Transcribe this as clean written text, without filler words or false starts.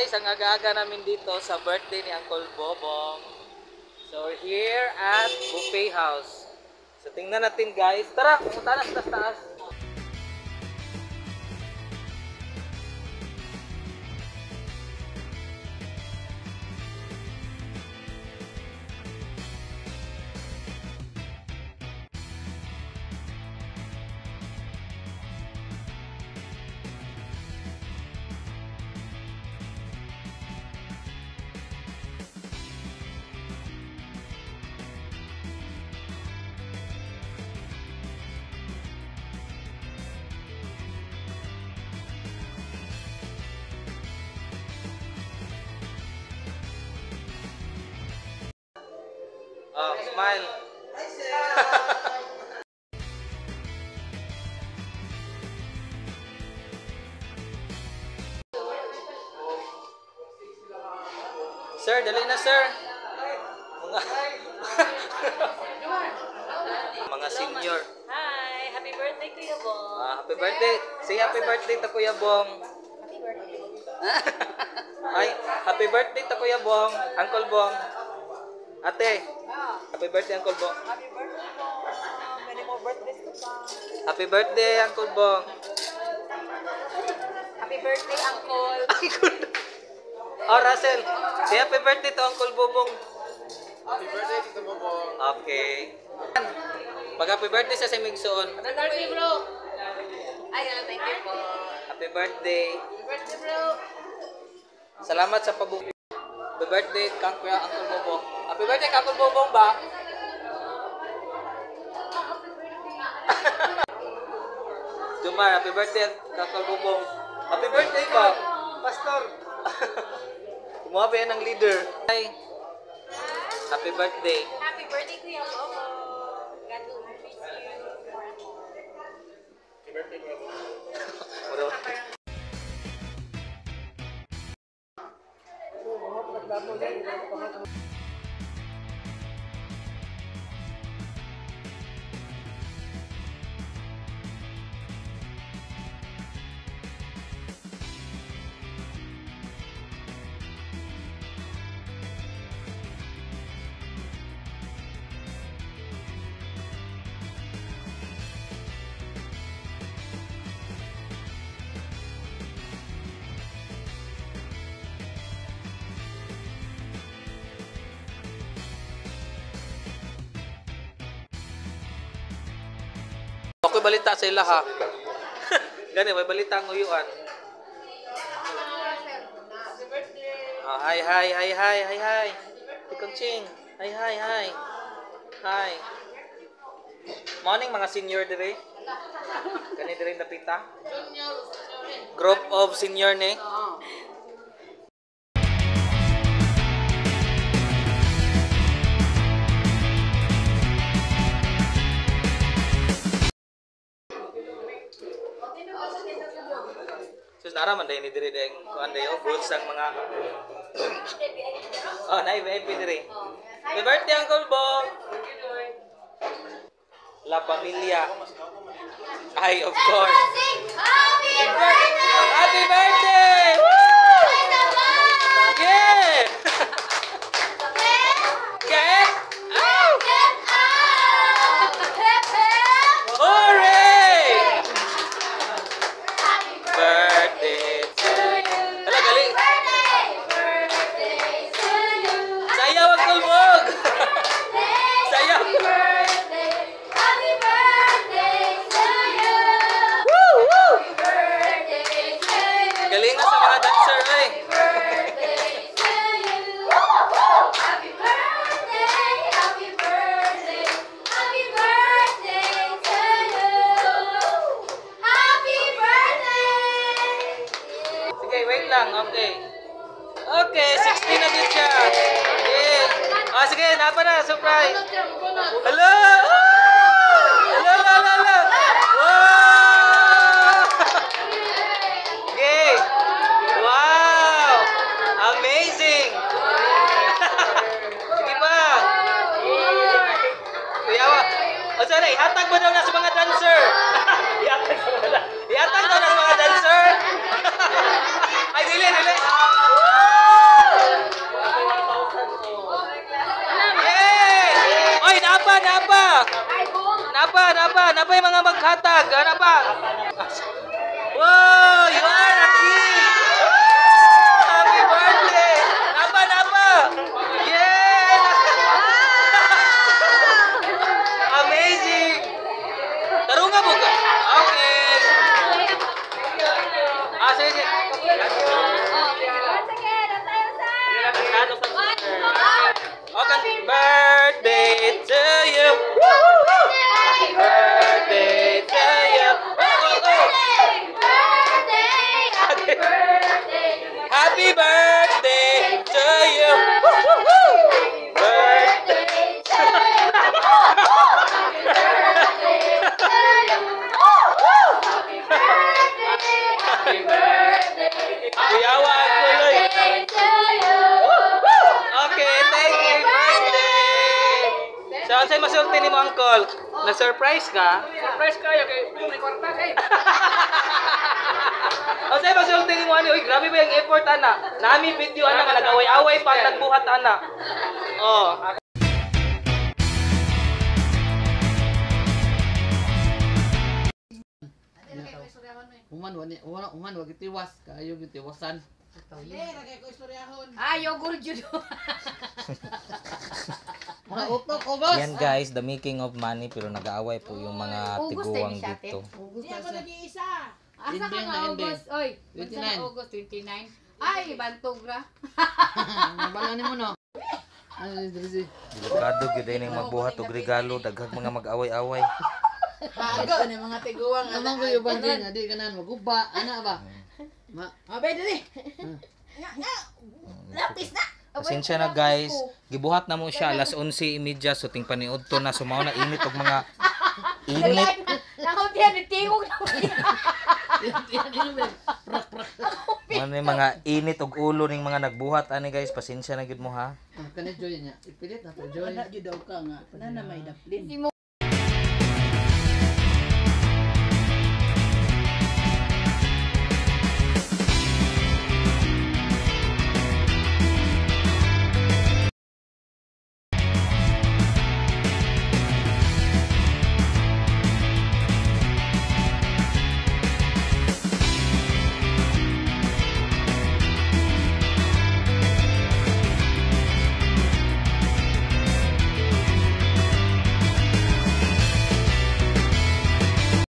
guys, ang aga-aga namin dito sa birthday ni Uncle Bobong. So we're here at Buffet House. So tingnan natin guys. Tara, pumunta na sa taas. Oh, smile. Sir, dali na sir. Mga senior. Hi! Happy birthday, Kuya Bong! Happy birthday. Say happy birthday to Kuya Bong. Happy birthday! Ay, happy birthday to Kuya Bong. Uncle Bong. Ate, happy birthday Uncle Bong. Happy birthday, Bong! Many more birthdays to come! Happy birthday Uncle Bong. Happy birthday, Uncle! Uncle. Oh, Russell. Say happy birthday to Uncle Bobong. Happy birthday, Tito Bobong. Okay. Pag happy birthday sa Simigsoon. Happy birthday, bro! Ay, thank you po! Happy birthday. Happy birthday, bro! Salamat sa pag-birthday. Happy birthday kang Kuya Uncle Bobong. Happy birthday kang Uncle Bobong ba? Jumar, happy birthday kang Uncle Bobong. Happy birthday ba? Pastor. Kumuha pa yan ng leader. Hi. Happy birthday. Happy birthday, Kuya Bong! God will increase you more and more. Happy birthday, Kuya Bobong. Ako'y balita sa ila ha. Gani, may balita ang uyuan. Hi, hi, hi, hi, hi, hi. Tikong Ching. Hi, hi, hi. Hi. Morning mga senior dire. Gani dire napita. Group of senior ni. Sus nara man day ni dire deng kuan day goods ang mga oh na VIP dire. Happy birthday Uncle Bong. La Familia. Ay, of course. Happy birthday! Happy birthday! Woo! Yeah! Get out! Hooray! Birthday to you. Hala, galing. Sayaw ang kulbog. Sayaw. Woo! Woo! Galing na sa mga dancer eh. Sige, wait lang. Okay. Okay, 16 na din siya. Yeah. Ah, sige, napa na. Surprise. Hello! Hello, hello, hello. Wow! Okay. Wow! Amazing! Sige pa. Kuya, o sorry, ihatag mo daw na sa mga dancer. Ihatag daw na sa mga dancer. Ay, dili, dili. Napa yung mga maghatag. Napa. Wow, you are a king. Happy birthday. Napa. Yeah. Amazing. Tarunga mo ka. Okay. Sige. Okay. Birthday to you. Birthday to you. Happy birthday to you. Birthday to Kuyawan tuloy. Okay, thank you. Birthday. So, ano sa'yo masulti ni mo, Uncle? Na-surprise ka? Surprise kayo kay may kwarta kay. Ano sa'yo masulti ni mo, ano? Uy, grabe ba yung effort, ana? Nami video, ana, nga nag-away-away pa, nagbuhat, ana. Oh. Uman wag itiwas kayo gitiwasan. Yogurt jud. Mga utok o boss. Yan guys, the making of money, pero nag-aaway po yung mga Ugos tiguang tayo siya, dito. Asa ka Ending na, nga ending. August? Oy, 29. August 29. Ay, bantog ra. Nabala ni mo no. Ano dito? Delikado gyud ay ning magbuhat og regalo, daghang mga mag-away-away. Hago ni mga tiguang. Amang ko yung banding, adi kanan maguba, ana ba? Ma, abay dali. Lapis na. Pasensya na guys, gibuhat na mo siya alas 11:30 so ting paniud to na sumaw na init og mga init. Nakon diyan tingog na. Ano yung mga init og ulo ning mga nagbuhat ani guys, pasensya na gid mo ha. Kanit joy niya. Ipilit na to joy. Wala jud daw ka nga. Pana na may daplin.